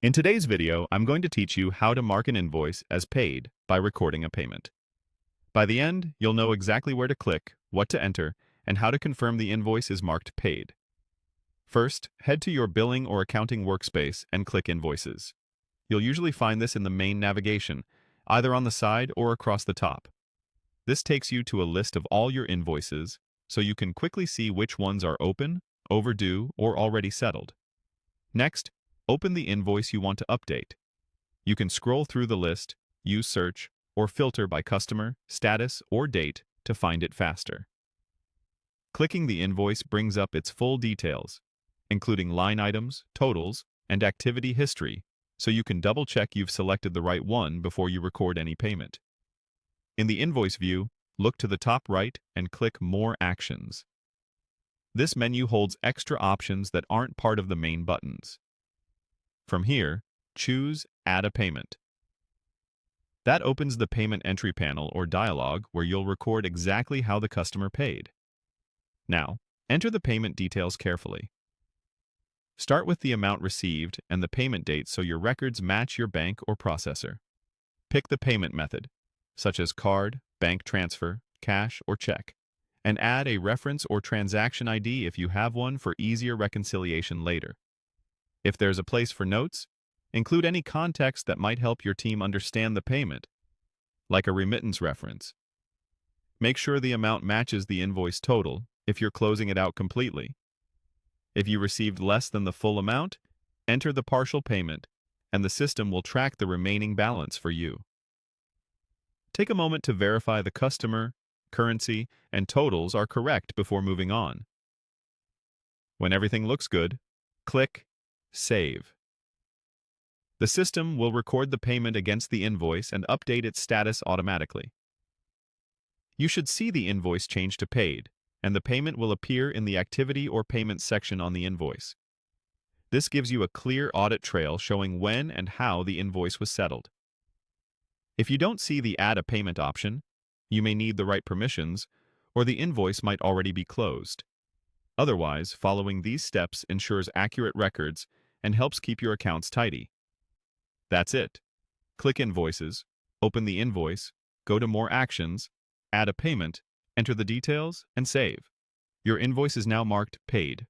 In today's video, I'm going to teach you how to mark an invoice as paid by recording a payment. By the end, you'll know exactly where to click, what to enter, and how to confirm the invoice is marked paid. First, head to your billing or accounting workspace and click Invoices. You'll usually find this in the main navigation, either on the side or across the top. This takes you to a list of all your invoices, so you can quickly see which ones are open, overdue, or already settled. Next, open the invoice you want to update. You can scroll through the list, use search, or filter by customer, status, or date to find it faster. Clicking the invoice brings up its full details, including line items, totals, and activity history, so you can double-check you've selected the right one before you record any payment. In the invoice view, look to the top right and click More Actions. This menu holds extra options that aren't part of the main buttons. From here, choose Add a Payment. That opens the payment entry panel or dialog where you'll record exactly how the customer paid. Now, enter the payment details carefully. Start with the amount received and the payment date so your records match your bank or processor. Pick the payment method, such as card, bank transfer, cash, or check, and add a reference or transaction ID if you have one for easier reconciliation later. If there's a place for notes, include any context that might help your team understand the payment, like a remittance reference. Make sure the amount matches the invoice total if you're closing it out completely. If you received less than the full amount, enter the partial payment, and the system will track the remaining balance for you. Take a moment to verify the customer, currency, and totals are correct before moving on. When everything looks good, click Save. The system will record the payment against the invoice and update its status automatically. You should see the invoice change to paid, and the payment will appear in the Activity or Payments section on the invoice. This gives you a clear audit trail showing when and how the invoice was settled. If you don't see the Add a Payment option, you may need the right permissions, or the invoice might already be closed. Otherwise, following these steps ensures accurate records and helps keep your accounts tidy. That's it. Click Invoices, open the invoice, go to More Actions, add a payment, enter the details, and save. Your invoice is now marked paid.